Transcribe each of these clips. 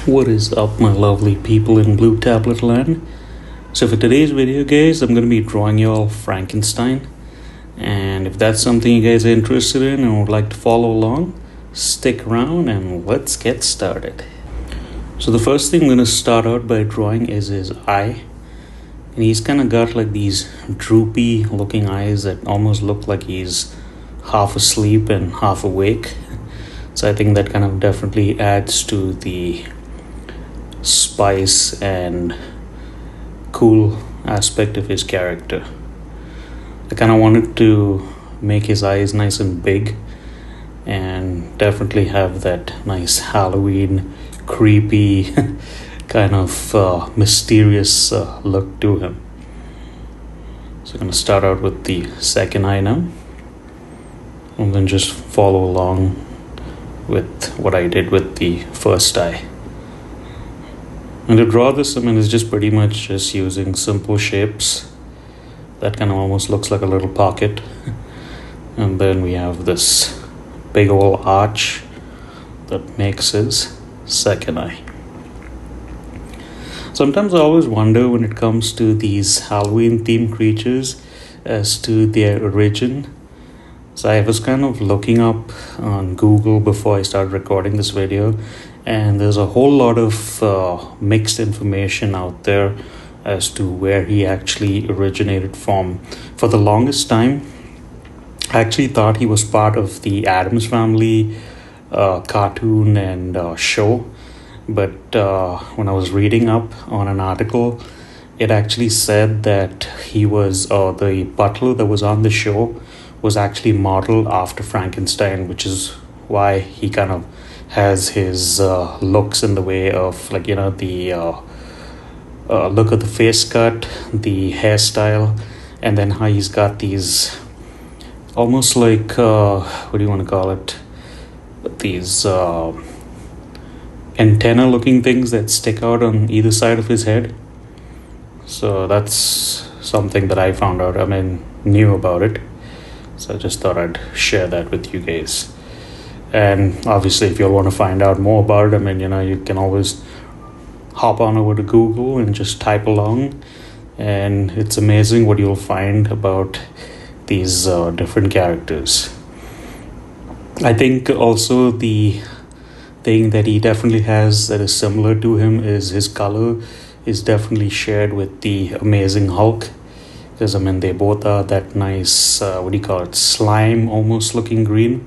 What is up, my lovely people in Blue Tablet land? So for today's video, guys, I'm going to be drawing y'all Frankenstein. And if that's something you guys are interested in and would like to follow along, stick around and let's get started. So the first thing I'm going to start out by drawing is his eye. And he's kind of got like these droopy looking eyes that almost look like he's half asleep and half awake. So I think that kind of definitely adds to the spice and cool aspect of his character. I kind of wanted to make his eyes nice and big and definitely have that nice Halloween creepy kind of mysterious look to him. So I'm going to start out with the second eye now and then just follow along with what I did with the first eye. And to draw this, it's just pretty much just using simple shapes that kind of almost looks like a little pocket. And then we have this big old arch that makes his second eye. Sometimes I always wonder when it comes to these Halloween themed creatures as to their origin. So I was kind of looking up on Google before I started recording this video, and there's a whole lot of mixed information out there as to where he actually originated from. For the longest time, I actually thought he was part of the Addams Family cartoon and show. But when I was reading up on an article, it actually said that he was the butler that was on the show was actually modeled after Frankenstein, which is why he kind of has his looks in the way of the look of the face cut, the hairstyle, and then how he's got these almost like what do you want to call it, these antenna looking things that stick out on either side of his head. So that's something that I found out, knew about it. So I just thought I'd share that with you guys. And obviously, if you want to find out more about it, you can always hop on over to Google and just type along. And it's amazing what you'll find about these different characters. I think also the thing that he definitely has that is similar to him is his color is definitely shared with the Amazing Hulk. Because they both are that nice, slime almost looking green.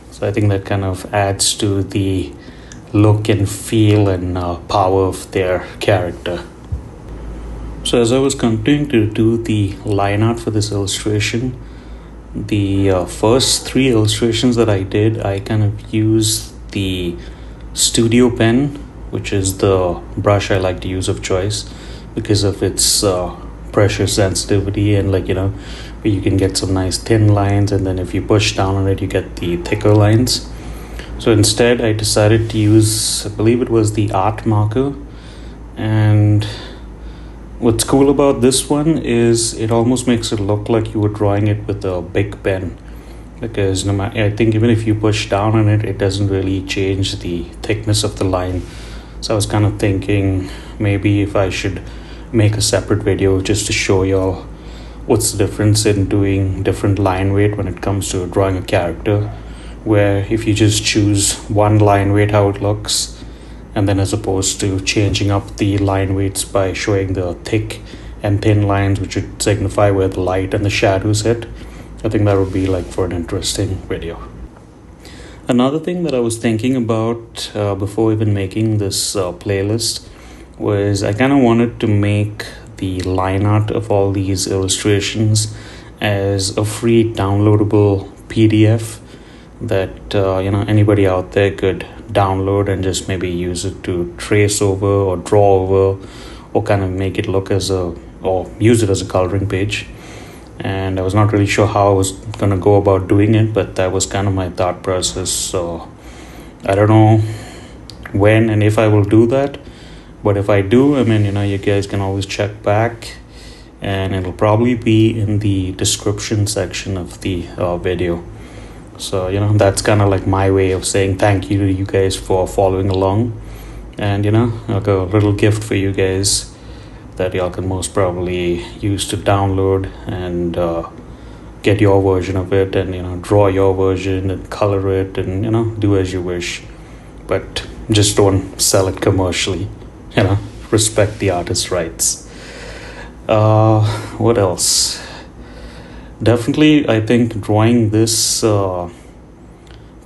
So I think that kind of adds to the look and feel and power of their character. So as I was continuing to do the line art for this illustration, the first three illustrations that I did, I kind of used the studio pen, which is the brush I like to use of choice because of its pressure sensitivity and where you can get some nice thin lines, and then if you push down on it you get the thicker lines. So instead I decided to use, I believe it was the art marker. And what's cool about this one is it almost makes it look like you were drawing it with a big pen, because I think even if you push down on it, it doesn't really change the thickness of the line. So I was kind of thinking maybe if I should make a separate video just to show y'all what's the difference in doing different line weight when it comes to drawing a character, where if you just choose one line weight how it looks, and then as opposed to changing up the line weights by showing the thick and thin lines, which would signify where the light and the shadows hit. I think that would be for an interesting video. Another thing that I was thinking about before even making this playlist was I kind of wanted to make the line art of all these illustrations as a free downloadable PDF that anybody out there could download and just maybe use it to trace over or draw over, or kind of make it look or use it as a coloring page. And I was not really sure how I was going to go about doing it, but that was kind of my thought process. So I don't know when and if I will do that. But if I do, you guys can always check back, and it'll probably be in the description section of the video. So, that's kind of like my way of saying thank you to you guys for following along. And like a little gift for you guys that y'all can most probably use to download and get your version of it, and draw your version and color it, and do as you wish, but just don't sell it commercially. Respect the artist's rights. What else? Definitely, I think drawing this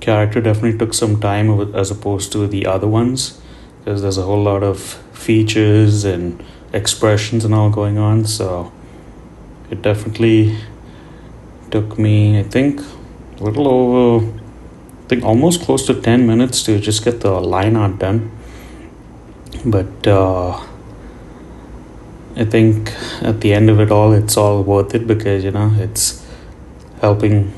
character definitely took some time as opposed to the other ones, because there's a whole lot of features and expressions and all going on. So it definitely took me, I think, a little over, I think almost close to 10 minutes to just get the line art done. But I think at the end of it all, it's all worth it, because it's helping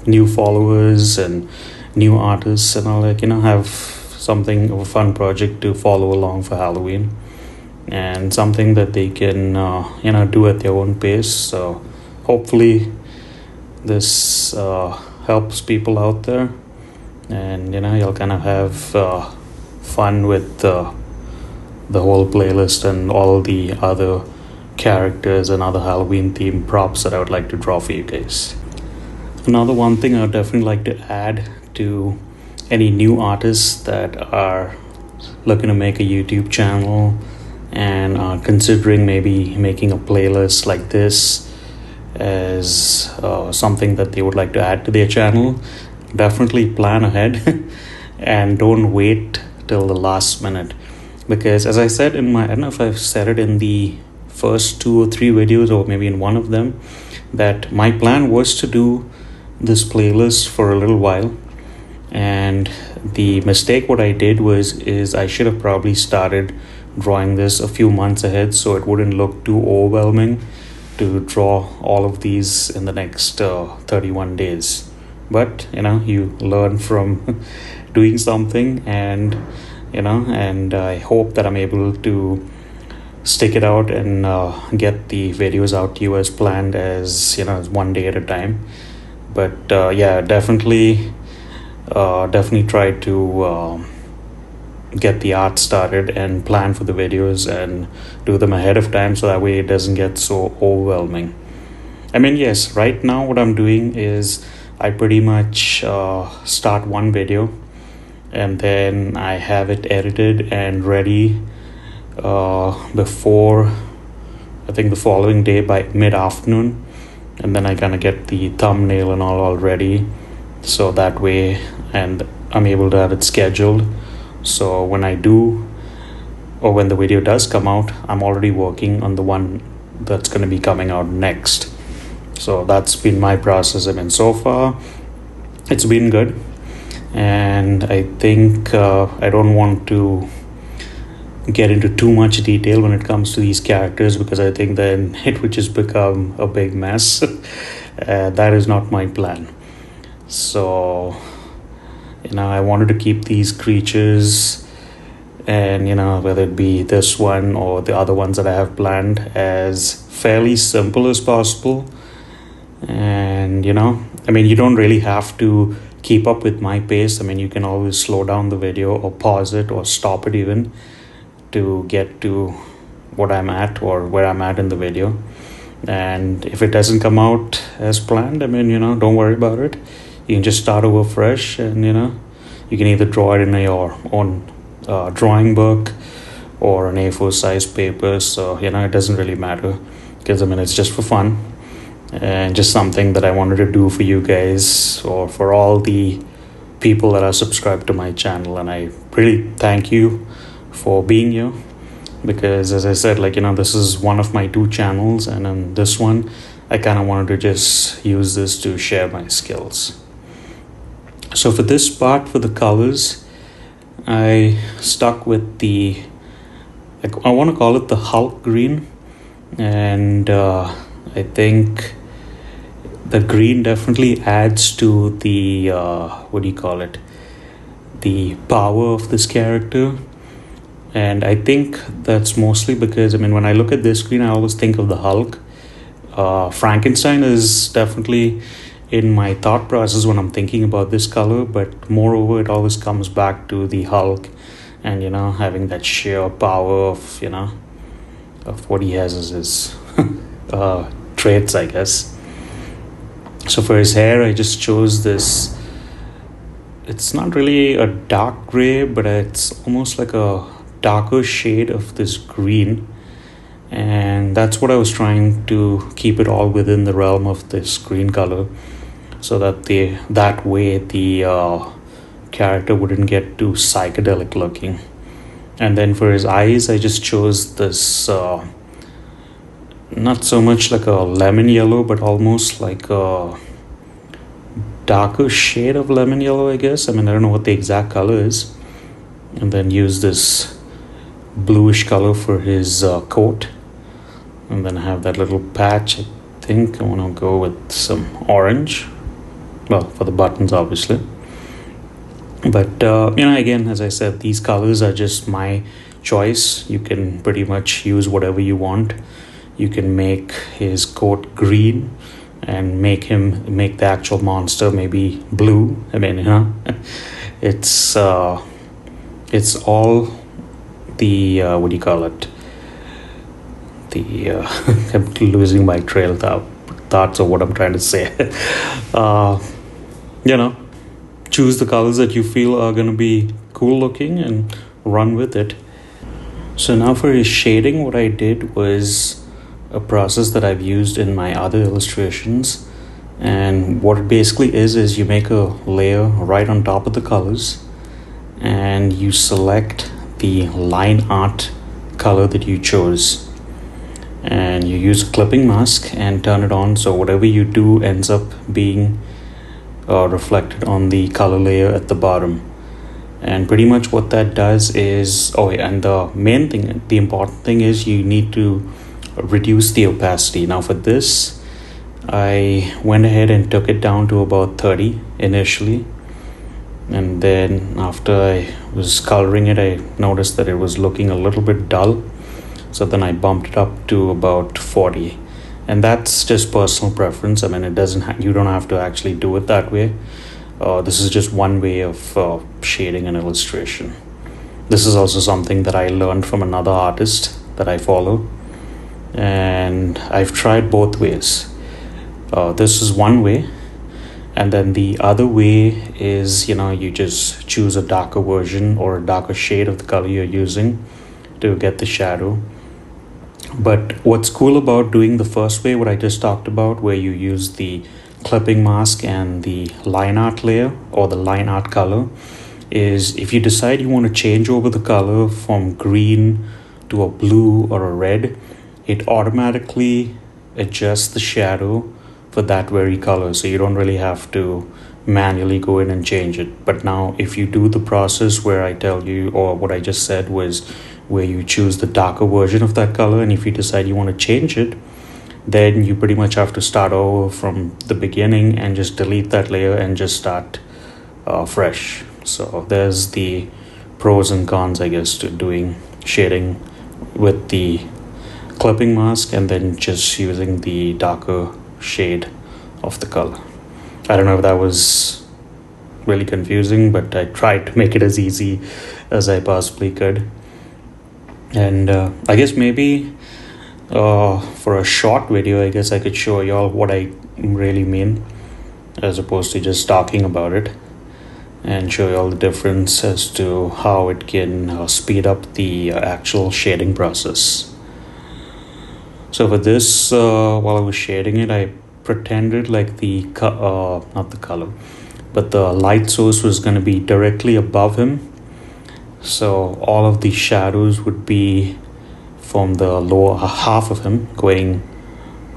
new followers and new artists and all, have something of a fun project to follow along for Halloween, and something that they can do at their own pace. So hopefully this helps people out there, and you'll kind of have fun with the whole playlist and all the other characters and other Halloween themed props that I would like to draw for you guys. Another one thing I would definitely like to add to any new artists that are looking to make a YouTube channel and are considering maybe making a playlist like this as something that they would like to add to their channel, definitely plan ahead and don't wait till the last minute. Because as I said in I don't know if I've said it in the first 2 or 3 videos, or maybe in one of them, that my plan was to do this playlist for a little while. And the mistake what I did is I should have probably started drawing this a few months ahead, so it wouldn't look too overwhelming to draw all of these in the next 31 days. But you learn from doing something, and I hope that I'm able to stick it out and get the videos out to you as planned, as one day at a time. But definitely try to get the art started and plan for the videos and do them ahead of time, so that way it doesn't get so overwhelming. I mean, yes, right now what I'm doing is I pretty much start one video, and then I have it edited and ready before, I think, the following day by mid-afternoon, and then I kind of get the thumbnail and all ready, so that way, and I'm able to have it scheduled, so when I do, or when the video does come out, I'm already working on the one that's going to be coming out next. So that's been my process. I mean, so far it's been good, and I think I don't want to get into too much detail when it comes to these characters, because I think then it would just become a big mess. That is not my plan. So I wanted to keep these creatures, and whether it be this one or the other ones that I have planned, as fairly simple as possible. And I mean, you don't really have to keep up with my pace. I mean, you can always slow down the video or pause it or stop it even to get to what I'm at or where I'm at in the video. And if it doesn't come out as planned, I mean, don't worry about it. You can just start over fresh, and you can either draw it in your own drawing book or an A4 size paper. So it doesn't really matter, because I mean, it's just for fun and just something that I wanted to do for you guys, or for all the people that are subscribed to my channel. And I really thank you for being here, because as I said, this is one of my 2 channels, and on this one I kind of wanted to just use this to share my skills. So for this part, for the colors, I stuck with I want to call it the Hulk green, and I think the green definitely adds to the the power of this character. And I think that's mostly because, I mean, when I look at this green, I always think of the Hulk. Frankenstein is definitely in my thought process when I'm thinking about this color, but moreover, it always comes back to the Hulk and having that sheer power of of what he has as his traits, I guess. So for his hair, I just chose this. It's not really a dark gray, but it's almost like a darker shade of this green, and that's what I was trying to keep it all within the realm of this green color, so that that way the character wouldn't get too psychedelic looking. And then for his eyes, I just chose this not so much like a lemon yellow, but almost like a darker shade of lemon yellow, I guess. I mean, I don't know what the exact color is. And then use this bluish color for his coat. And then have that little patch. I think I want to go with some orange. Well, for the buttons, obviously. But, again, as I said, these colors are just my choice. You can pretty much use whatever you want. You can make his coat green and make the actual monster maybe blue. I mean, it's all the what do you call it? I'm losing my trail of thoughts of what I'm trying to say. Choose the colors that you feel are going to be cool looking and run with it. So now for his shading, what I did was a process that I've used in my other illustrations, and what it basically is you make a layer right on top of the colors, and you select the line art color that you chose, and you use a clipping mask and turn it on, so whatever you do ends up being reflected on the color layer at the bottom. And pretty much what that does is, and the main thing, the important thing is you need to reduce the opacity. Now for this, I went ahead and took it down to about 30 initially, and then after I was coloring it, I noticed that it was looking a little bit dull, so then I bumped it up to about 40. And that's just personal preference. I mean, you don't have to actually do it that way. This is just one way of shading an illustration. This is also something that I learned from another artist that I follow, and I've tried both ways. This is one way, and then the other way is, you just choose a darker version or a darker shade of the color you're using to get the shadow. But what's cool about doing the first way, what I just talked about, where you use the clipping mask and the line art layer or the line art color, is if you decide you want to change over the color from green to a blue or a red, it automatically adjusts the shadow for that very color, so you don't really have to manually go in and change it. But now if you do the process where I tell you, or what I just said was where you choose the darker version of that color, and if you decide you want to change it, then you pretty much have to start over from the beginning and just delete that layer and just start fresh. So there's the pros and cons, I guess, to doing shading with the clipping mask and then just using the darker shade of the color. I don't know if that was really confusing, but I tried to make it as easy as I possibly could. And I guess maybe for a short video, I guess I could show y'all what I really mean, as opposed to just talking about it, and show you all the difference as to how it can speed up the actual shading process. So for this, while I was shading it, I pretended like not the color, but the light source was going to be directly above him. So all of the shadows would be from the lower half of him going,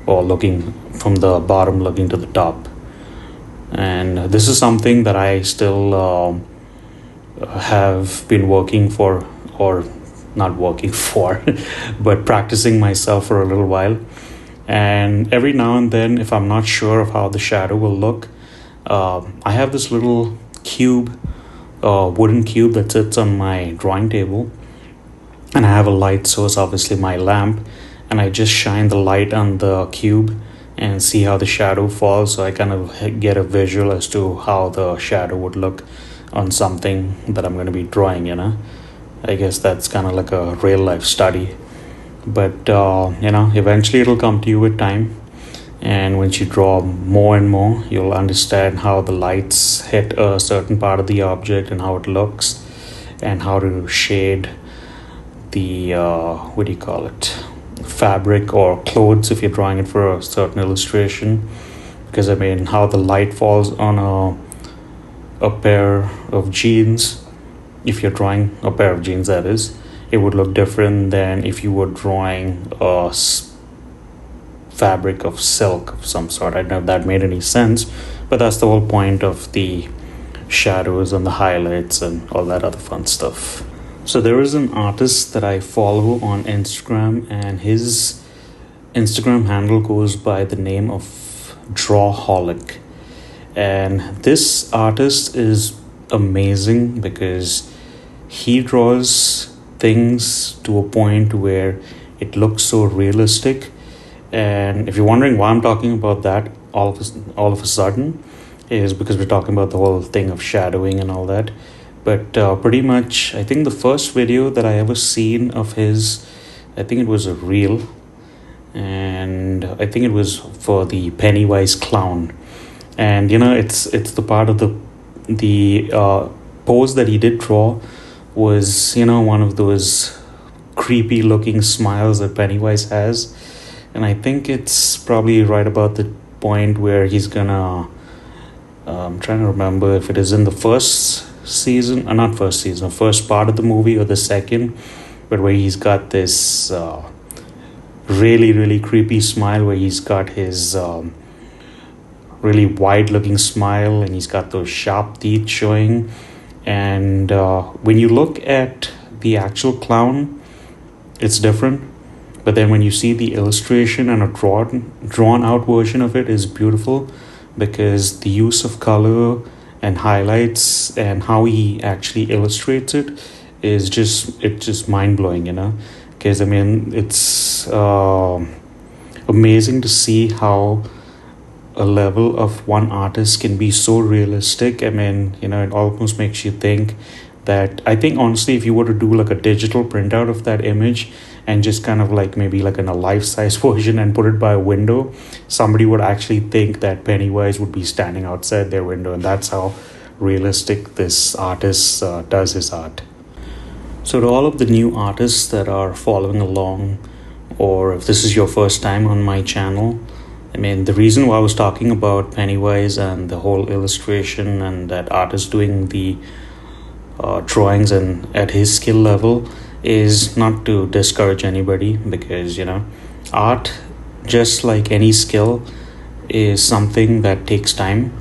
or looking from the bottom looking to the top. And this is something that I still have been working for, or not working for, but practicing myself for a little while. And every now and then, if I'm not sure of how the shadow will look, I have this little cube, wooden cube that sits on my drawing table, and I have a light source, obviously my lamp, and I just shine the light on the cube and see how the shadow falls, so I kind of get a visual as to how the shadow would look on something that I'm going to be drawing, I guess that's kind of like a real life study. But eventually it'll come to you with time. And once you draw more and more, you'll understand how the lights hit a certain part of the object and how it looks, and how to shade the what do you call it, fabric or clothes if you're drawing it for a certain illustration. Because I mean, how the light falls on a pair of jeans, if you're drawing a pair of jeans, that is, it would look different than if you were drawing a fabric of silk of some sort. I don't know if that made any sense, but that's the whole point of the shadows and the highlights and all that other fun stuff. So there is an artist that I follow on Instagram, and his Instagram handle goes by the name of Drawholic. And this artist is amazing because he draws things to a point where it looks so realistic. And if you're wondering why I'm talking about that all of a sudden, is because we're talking about the whole thing of shadowing and all that. But pretty much, I think the first video that I ever seen of his, I think it was a reel, and I think it was for the Pennywise clown. And it's the part of the pose that he did draw was one of those creepy looking smiles that Pennywise has. And I think it's probably right about the point where he's gonna I'm trying to remember if it is in the first season, not first season, first part of the movie or the second, but where he's got this really, really creepy smile, where he's got his really wide looking smile, and he's got those sharp teeth showing. And when you look at the actual clown, it's different. But then when you see the illustration, and a drawn out version of it is beautiful, because the use of color and highlights and how he actually illustrates it is just mind-blowing, because I mean, it's amazing to see how a level of one artist can be so realistic. I mean, it almost makes you think that, I think honestly, if you were to do like a digital printout of that image and just kind of like maybe like in a life-size version and put it by a window, somebody would actually think that Pennywise would be standing outside their window. And that's how realistic this artist does his art. So to all of the new artists that are following along, or if this is your first time on my channel, I mean, the reason why I was talking about Pennywise and the whole illustration and that artist doing the drawings and at his skill level is not to discourage anybody, because art, just like any skill, is something that takes time.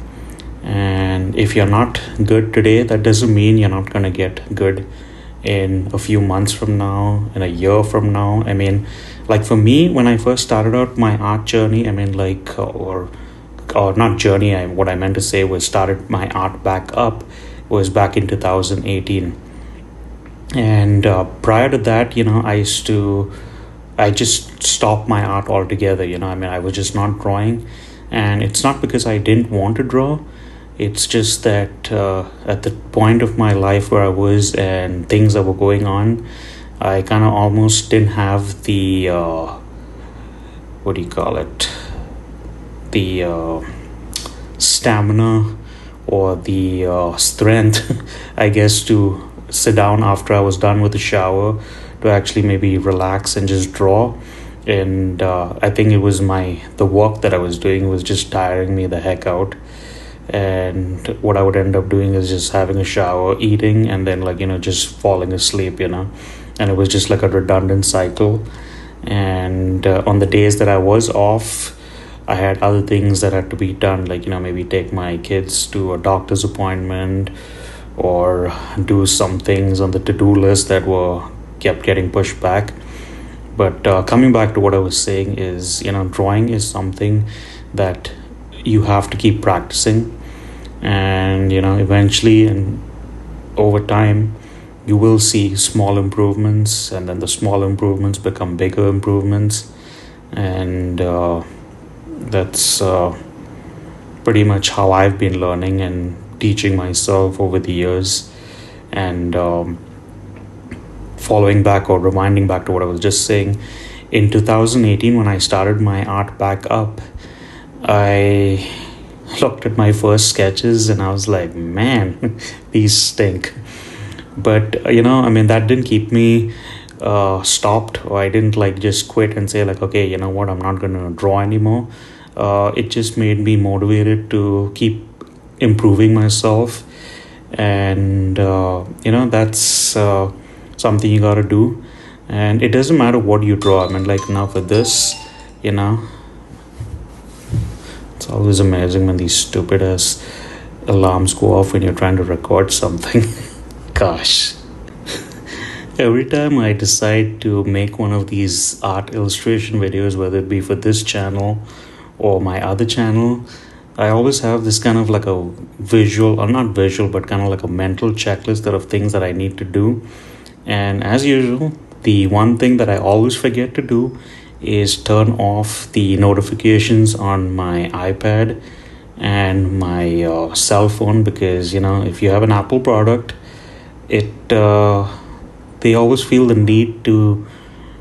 And if you're not good today, that doesn't mean you're not going to get good in a few months from now, in a year from now. I mean, like for me, when I first started out my art journey, I mean, like or not journey, what I meant to say was started my art back up was back in 2018. And prior to that, I just stopped my art altogether. I mean, I was just not drawing. And it's not because I didn't want to draw. It's just that at the point of my life where I was and things that were going on, I kind of almost didn't have the what do you call it, the stamina or the strength, I guess, to sit down after I was done with the shower to actually maybe relax and just draw. And I think it was the work that I was doing was just tiring me the heck out. And what I would end up doing is just having a shower, eating, and then just falling asleep, and it was just like a redundant cycle. And on the days that I was off, I had other things that had to be done, like maybe take my kids to a doctor's appointment, or do some things on the to-do list that kept getting pushed back. But coming back to what I was saying is, drawing is something that you have to keep practicing. And eventually and over time, you will see small improvements, and then the small improvements become bigger improvements. And that's pretty much how I've been learning and teaching myself over the years. And following back or reminding back to what I was just saying, in 2018, when I started my art back up, I looked at my first sketches and I was like, man, these stink. But I mean, that didn't keep me stopped, or I didn't like just quit and say like, okay, you know what, I'm not gonna draw anymore. It just made me motivated to keep improving myself, and that's something you gotta do. And it doesn't matter what you draw. I mean, like now for this, you know it's always amazing when these stupid ass alarms go off when you're trying to record something. Gosh, every time I decide to make one of these art illustration videos, whether it be for this channel or my other channel, I always have this kind of like a visual, or not visual, but kind of like a mental checklist of things that I need to do. And as usual, the one thing that I always forget to do is turn off the notifications on my iPad and my cell phone, because if you have an Apple product, they always feel the need to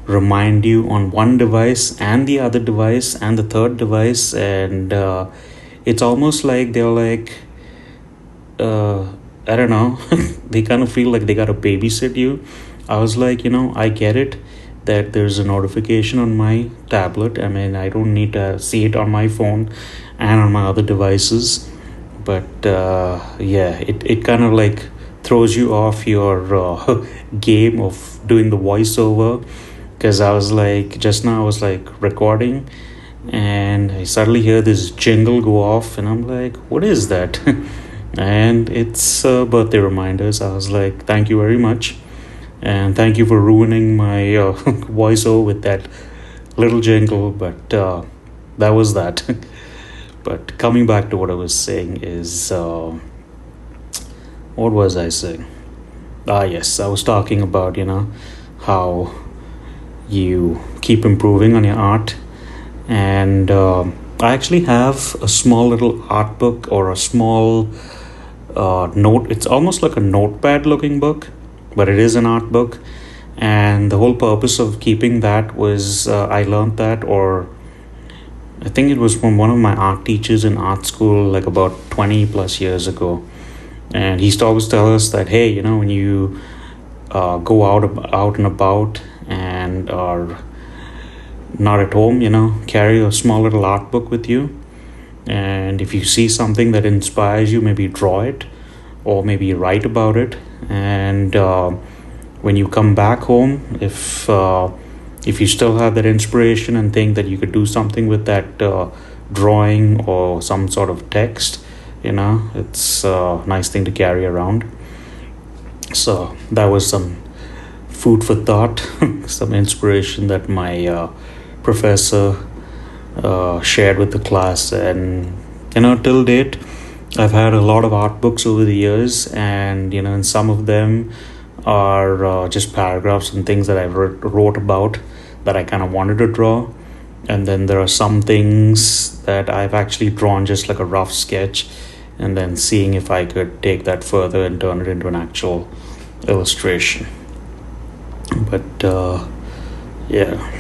remind you on one device and the other device and the third device, and it's almost like they're like, I don't know, they kind of feel like they gotta babysit you. I was like, I get it that there's a notification on my tablet. I mean, I don't need to see it on my phone and on my other devices, but yeah, it kind of like throws you off your game of doing the voiceover. Because I was like, just now I was like recording and I suddenly hear this jingle go off and I'm like, what is that? And it's birthday reminders. I was like, thank you very much, and thank you for ruining my voiceover with that little jingle. But that was that. But coming back to what I was saying is, what was I saying? Yes, I was talking about, how you keep improving on your art. And I actually have a small little art book, or a small note. It's almost like a notepad looking book, but it is an art book. And the whole purpose of keeping that was, I learned that, or I think it was from one of my art teachers in art school, like about 20 plus years ago. And he used to always tell us that, hey, when you go out and about and are not at home, carry a small little art book with you. And if you see something that inspires you, maybe draw it or maybe write about it. And when you come back home, if you still have that inspiration and think that you could do something with that drawing or some sort of text, it's a nice thing to carry around. So that was some food for thought, some inspiration that my professor shared with the class. And till date, I've had a lot of art books over the years, and and some of them are just paragraphs and things that I wrote about that I kind of wanted to draw. And then there are some things that I've actually drawn just like a rough sketch, and then seeing if I could take that further and turn it into an actual illustration. But yeah,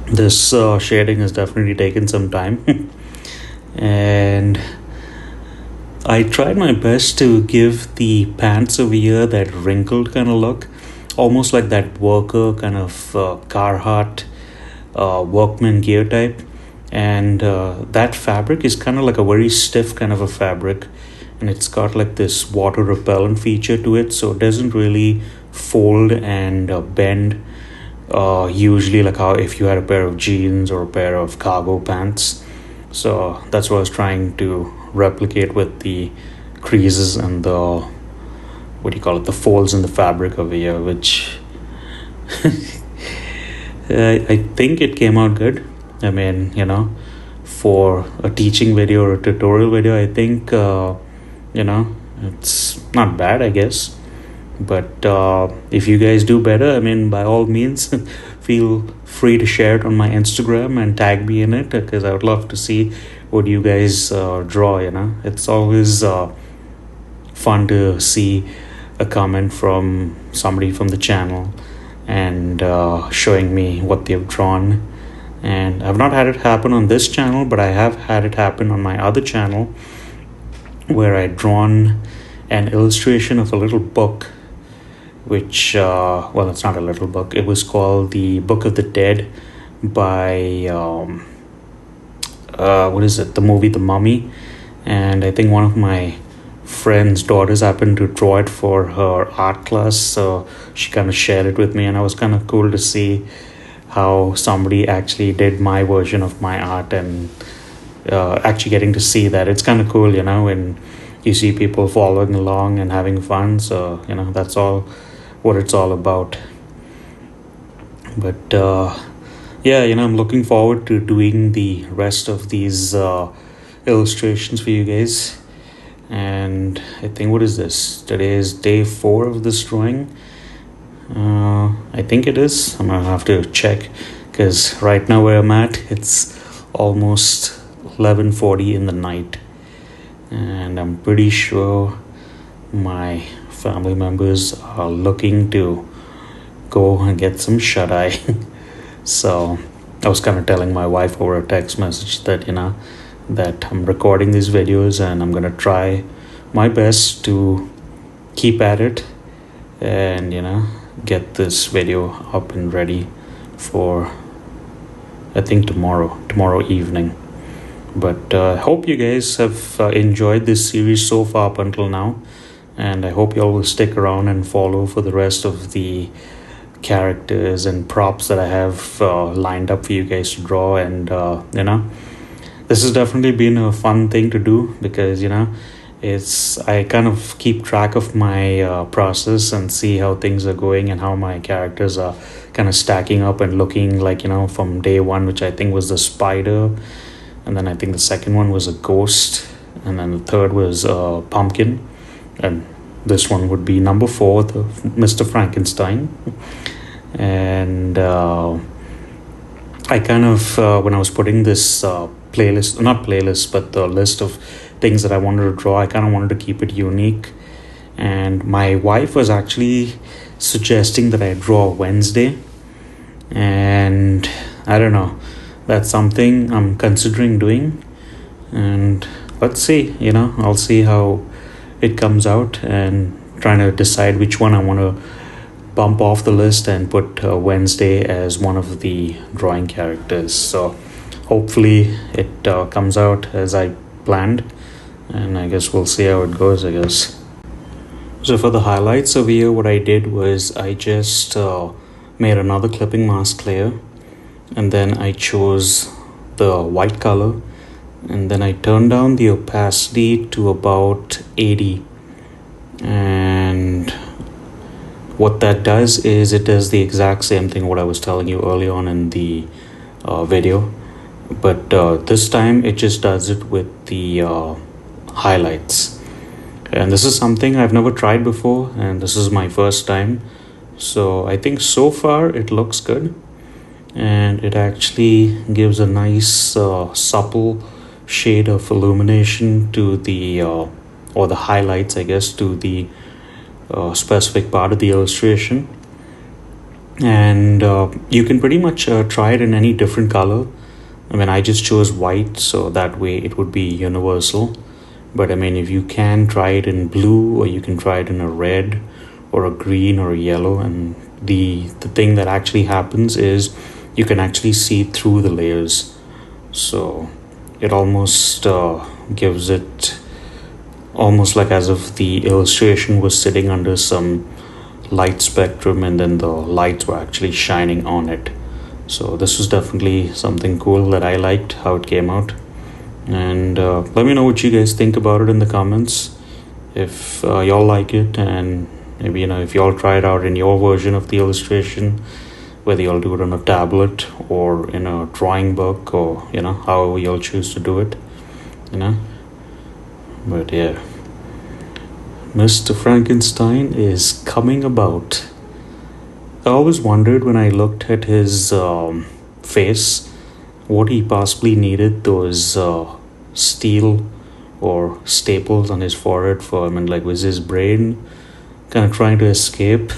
this shading has definitely taken some time. And I tried my best to give the pants over here that wrinkled kind of look, almost like that worker kind of Carhartt workman gear type. And that fabric is kind of like a very stiff kind of a fabric, and it's got like this water repellent feature to it, so it doesn't really fold and bend usually, like how if you had a pair of jeans or a pair of cargo pants. So that's what I was trying to replicate with the creases and the the folds in the fabric over here, which I think it came out good. I mean, for a teaching video or a tutorial video, I think it's not bad, I guess. But if you guys do better, I mean, by all means, feel free to share it on my Instagram and tag me in it, because I would love to see what you guys draw. It's always fun to see a comment from somebody from the channel and showing me what they've drawn. And I've not had it happen on this channel, but I have had it happen on my other channel, where I'd drawn an illustration of a little book, which, well, it's not a little book. It was called The Book of the Dead by, what is it? The movie The Mummy. And I think one of my friend's daughters happened to draw it for her art class, so she kind of shared it with me, and it was kind of cool to see how somebody actually did my version of my art, and actually getting to see that. It's kind of cool, when you see people following along and having fun. So that's all what it's all about. But yeah, I'm looking forward to doing the rest of these illustrations for you guys. And I think, what is this? Today is day 4 of this drawing. I think it is. I'm gonna have to check, because right now where I'm at, it's almost 11:40 in the night, and I'm pretty sure my family members are looking to go and get some shut-eye. So I was kind of telling my wife over a text message that that I'm recording these videos, and I'm gonna try my best to keep at it and get this video up and ready for, I think, tomorrow evening. But I hope you guys have enjoyed this series so far up until now, and I hope you all will stick around and follow for the rest of the characters and props that I have lined up for you guys to draw. And this has definitely been a fun thing to do, because I kind of keep track of my process and see how things are going and how my characters are kind of stacking up and looking like, from day 1, which I think was the spider, and then I think the second one was a ghost, and then the third was a pumpkin, and this one would be number 4, the Mr. Frankenstein. And I kind of, when I was putting this but the list of things that I wanted to draw, I kind of wanted to keep it unique. And my wife was actually suggesting that I draw Wednesday, and I don't know, that's something I'm considering doing. And let's see, I'll see how it comes out, and trying to decide which one I want to bump off the list and put Wednesday as one of the drawing characters. So hopefully it comes out as I planned, and I guess we'll see how it goes, I guess. So for the highlights over here, what I did was I just made another clipping mask layer, and then I chose the white color, and then I turned down the opacity to about 80. And what that does is it does the exact same thing what I was telling you early on in the video, but this time it just does it with the highlights. And this is something I've never tried before, and this is my first time. So I think so far it looks good, and it actually gives a nice supple shade of illumination to the or the highlights, I guess, to the specific part of the illustration. And you can pretty much try it in any different color. I mean, I just chose white, so that way it would be universal. But I mean, if you can try it in blue, or you can try it in a red or a green or a yellow, and the thing that actually happens is you can actually see through the layers. So it almost gives it almost like as if the illustration was sitting under some light spectrum, and then the lights were actually shining on it. So this was definitely something cool that I liked how it came out. And let me know what you guys think about it in the comments, if y'all like it, and maybe if y'all try it out in your version of the illustration, whether y'all do it on a tablet or in a drawing book, or however y'all choose to do it. But yeah, Mr. Frankenstein is coming about. I always wondered when I looked at his face what he possibly needed those steel or staples on his forehead for. I mean, like, was his brain kind of trying to escape,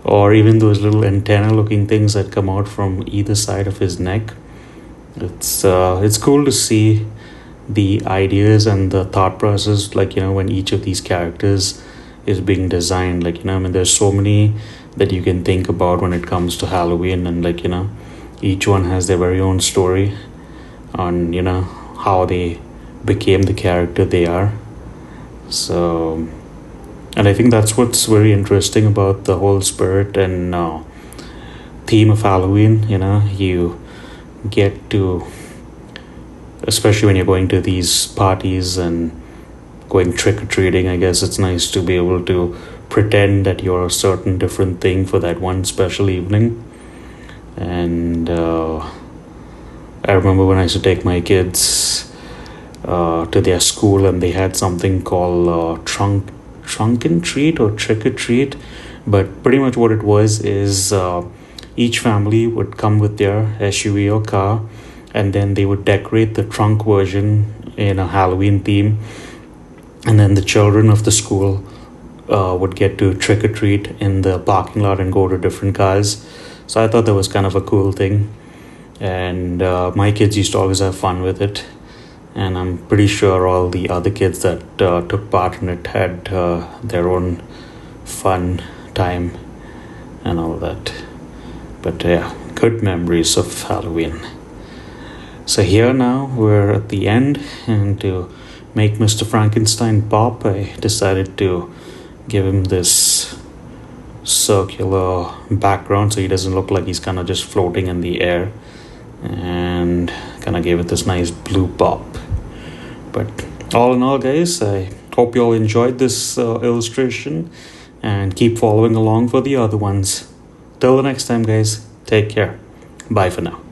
or even those little antenna looking things that come out from either side of his neck. It's cool to see the ideas and the thought process, like, when each of these characters is being designed. Like, I mean, there's so many that you can think about when it comes to Halloween, and like, each one has their very own story on, how they became the character they are. So, and I think that's what's very interesting about the whole spirit and theme of Halloween. You get to, especially when you're going to these parties and going trick-or-treating, I guess it's nice to be able to pretend that you're a certain different thing for that one special evening. And I remember when I used to take my kids to their school, and they had something called trunk and treat or trick or treat. But pretty much what it was is each family would come with their SUV or car, and then they would decorate the trunk version in a Halloween theme, and then the children of the school would get to trick or treat in the parking lot and go to different cars. So I thought that was kind of a cool thing, and my kids used to always have fun with it, and I'm pretty sure all the other kids that took part in it had their own fun time and all that. But yeah, good memories of Halloween. So here now we're at the end, and to make Mr. Frankenstein pop, I decided to give him this circular background so he doesn't look like he's kind of just floating in the air, and kind of gave it this nice blue pop. But all in all, guys, I hope you all enjoyed this illustration, and keep following along for the other ones. Till the next time, guys, take care. Bye for now.